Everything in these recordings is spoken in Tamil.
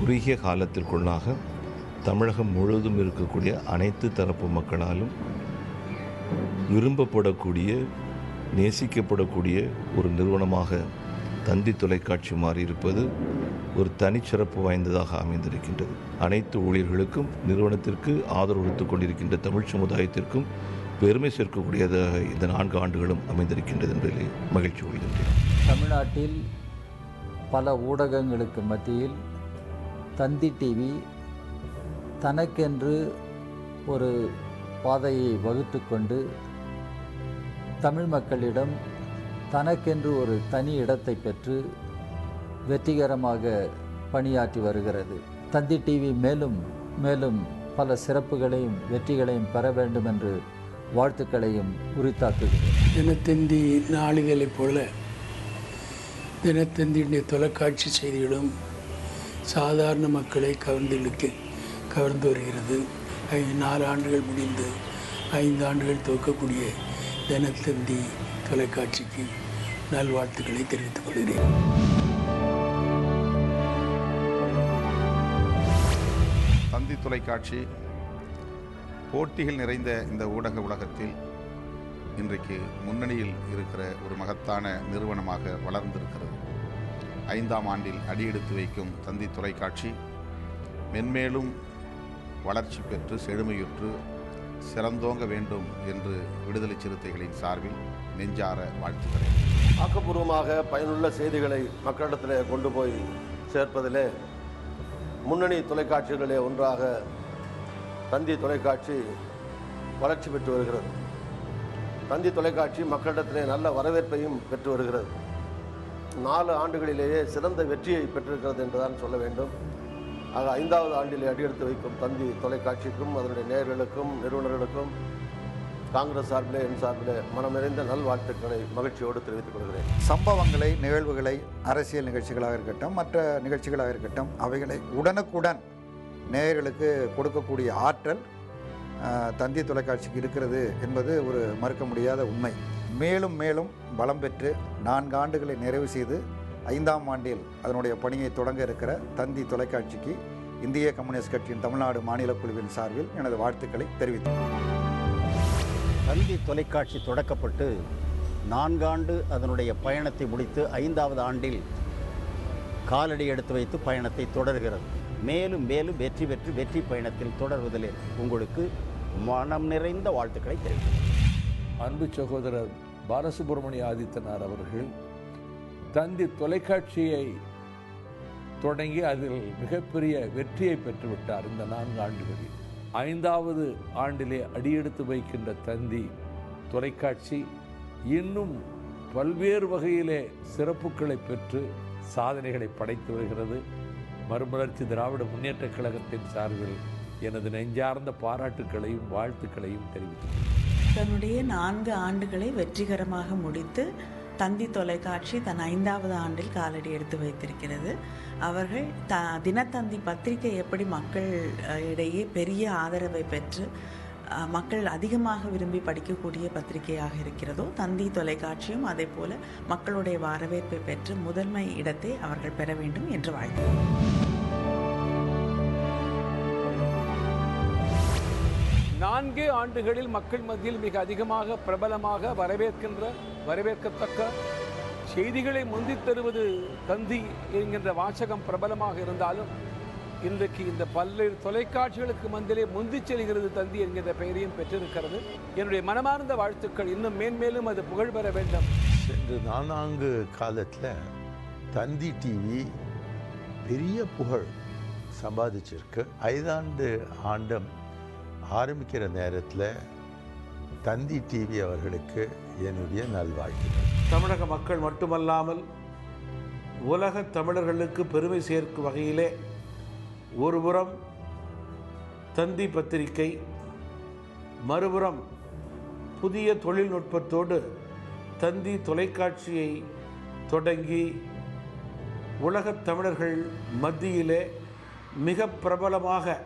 குறுகிய காலத்திற்குள்ளாக தமிழகம் முழுவதும் இருக்கக்கூடிய அனைத்து தரப்பு மக்களாலும் விரும்பப்படக்கூடிய, நேசிக்கப்படக்கூடிய ஒரு நிறுவனமாக தந்தி தொலைக்காட்சி மாறியிருப்பது ஒரு தனிச்சிறப்பு வாய்ந்ததாக அமைந்திருக்கின்றது. அனைத்து ஊழியர்களுக்கும், நிறுவனத்திற்கு ஆதரவு கொடுத்துக் கொண்டிருக்கின்ற தமிழ் சமுதாயத்திற்கும் பெருமை சேர்க்கக்கூடியதாக இந்த 4 ஆண்டுகளும் அமைந்திருக்கின்றது என்பதிலே மகிழ்ச்சி கொள்கின்றேன். தமிழ்நாட்டில் பல ஊடகங்களுக்கு மத்தியில் தந்தி டிவி தனக்கென்று ஒரு பாதையை வகுத்து கொண்டு தமிழ் மக்களிடம் தனக்கென்று ஒரு தனி இடத்தை பெற்று வெற்றிகரமாக பணியாற்றி வருகிறது. தந்தி டிவி மேலும் மேலும் பல சிறப்புகளையும் வெற்றிகளையும் பெற வேண்டும் என்று வாழ்த்துக்களையும் உரித்தாக்குகிறது. தினத்தந்தி நாளிதழைப் போல தினத்தந்தியுடைய தொலைக்காட்சி செய்திகளும் சாதாரண மக்களை கவர்ந்து வருகிறது. 4 ஆண்டுகள் முடிந்து 5 ஆண்டுகள் துவக்கக்கூடிய தினத்தந்தி தொலைக்காட்சிக்கு நல்வாழ்த்துக்களை தெரிவித்துக் கொள்கிறேன். தந்தி தொலைக்காட்சி போட்டிகள் நிறைந்த இந்த ஊடக உலகத்தில் இன்றைக்கு முன்னணியில் இருக்கிற ஒரு மகத்தான நிறுவனமாக வளர்ந்திருக்கிறது. 5ஆம் ஆண்டில் அடியெடுத்து வைக்கும் தந்தி தொலைக்காட்சி மென்மேலும் வளர்ச்சி பெற்று செழுமையுற்று சிறந்தோங்க வேண்டும் என்று விடுதலை சிறுத்தைகளின் சார்பில் நெஞ்சார வாழ்த்துகிறேன். ஆக்கப்பூர்வமாக பயனுள்ள செய்திகளை மக்களிடத்தில் கொண்டு போய் சேர்ப்பதிலே முன்னணி தொலைக்காட்சிகளிலே ஒன்றாக தந்தி தொலைக்காட்சி வளர்ச்சி பெற்று வருகிறது. தந்தி தொலைக்காட்சி மக்களிடத்திலே நல்ல வரவேற்பையும் பெற்று வருகிறது. 4 ஆண்டுகளிலேயே சிறந்த வெற்றியை பெற்றிருக்கிறது என்றுதான் சொல்ல வேண்டும். ஆக 5வது ஆண்டிலே அடியெடுத்து வைக்கும் தந்தி தொலைக்காட்சிக்கும் அதனுடைய நேயர்களுக்கும் நிறுவனர்களுக்கும் காங்கிரஸ் சார்பிலே என் சார்பிலே மனம் நிறைந்த நல்வாழ்த்துக்களை மகிழ்ச்சியோடு தெரிவித்துக் கொள்கிறேன். சம்பவங்களை, நிகழ்வுகளை, அரசியல் நிகழ்ச்சிகளாக இருக்கட்டும், மற்ற நிகழ்ச்சிகளாக இருக்கட்டும், அவைகளை உடனுக்குடன் நேயர்களுக்கு கொடுக்கக்கூடிய ஆற்றல் தந்தி தொலைக்காட்சிக்கு இருக்கிறது என்பது ஒரு மறுக்க முடியாத உண்மை. மேலும் மேலும் பலம் பெற்று 4 ஆண்டுகளை நிறைவு செய்து 5ஆம் ஆண்டில் அதனுடைய பணியை தொடங்க இருக்கிற தந்தி தொலைக்காட்சிக்கு இந்திய கம்யூனிஸ்ட் கட்சியின் தமிழ்நாடு மாநில குழுவின் சார்பில் எனது வாழ்த்துக்களை தெரிவித்தேன். தந்தி தொலைக்காட்சி தொடக்கப்பட்டு 4 ஆண்டு அதனுடைய பயணத்தை முடித்து 5வது ஆண்டில் காலடி எடுத்து வைத்து பயணத்தை தொடர்கிறது. மேலும் மேலும் வெற்றி பெற்று வெற்றி பயணத்தில் தொடர்வதில் உங்களுக்கு மனம் நிறைந்த வாழ்த்துக்களை தெரிவிக்கிறேன். அன்பு சகோதரர் பாலசுப்ரமணிய ஆதித்தனார் அவர்கள் தந்தி தொலைக்காட்சியை தொடங்கி அதில் மிகப்பெரிய வெற்றியை பெற்றுவிட்டார். இந்த 4 ஆண்டுகளில் 5வது ஆண்டிலே அடியெடுத்து வைக்கின்ற தந்தி தொலைக்காட்சி இன்னும் பல்வேறு வகையிலே சிறப்புகளை பெற்று சாதனைகளை படைத்து வருகிறது. மறுமலர்ச்சி திராவிட முன்னேற்றக் கழகத்தின் சார்பில் எனது நெஞ்சார்ந்த பாராட்டுக்களையும் வாழ்த்துக்களையும் தெரிவித்தேன். தன்னுடைய 4 ஆண்டுகளை வெற்றிகரமாக முடித்து தந்தி தொலைக்காட்சி தன் 5வது ஆண்டில் காலடி எடுத்து வைத்திருக்கிறது. அவர்கள் தினத்தந்தி பத்திரிகை எப்படி மக்கள் இடையே பெரிய ஆதரவை பெற்று மக்கள் அதிகமாக விரும்பி படிக்கக்கூடிய பத்திரிகையாக இருக்கிறதோ, தந்தி தொலைக்காட்சியும் அதே போல மக்களுடைய வரவேற்பை பெற்று முதன்மை இடத்தை அவர்கள் பெற வேண்டும் என்று வாழ்த்துகிறேன். 4 ஆண்டுகளில் மக்கள் மத்தியில் மிக அதிகமாக பிரபலமாக வரவேற்கத்தக்க செய்திகளை முந்தித் தருவது தந்தி என்கின்ற வாசகம் பிரபலமாக இருந்தாலும் இன்றைக்கு இந்த பல்வேறு தொலைக்காட்சிகளுக்கு மத்தியிலே முந்திச் செல்கிறது தந்தி என்கின்ற பெயரையும் பெற்றிருக்கிறது. என்னுடைய மனமார்ந்த வாழ்த்துக்கள். இன்னும் மேன்மேலும் அது புகழ் பெற வேண்டும். சென்று 4 காலத்தில் தந்தி டிவி பெரிய புகழ் சம்பாதிச்சிருக்கு. 5ஆண்டு ஆண்டம் ஆரம்பிக்கிற நேரத்தில் தந்தி டிவி அவர்களுக்கு என்னுடைய நல்வாழ்த்துக்கள். தமிழக மக்கள் மட்டுமல்லாமல் உலக தமிழர்களுக்கு பெருமை சேர்க்கும் வகையிலே ஒருபுறம் தந்தி பத்திரிகை, மறுபுறம் புதிய தொழில்நுட்பத்தோடு தந்தி தொலைக்காட்சியை தொடங்கி உலகத் தமிழர்கள் மத்தியிலே மிக பிரபலமாக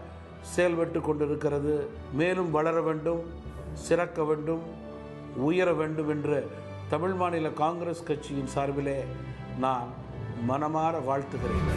செயல்பட்டு கொண்டிருக்கிறது. மேலும் வளர வேண்டும், சிறக்க வேண்டும், உயர வேண்டும் என்று தமிழ் மாநில காங்கிரஸ் கட்சியின் சார்பிலே நான் மனமாற வாழ்த்துகிறேன்.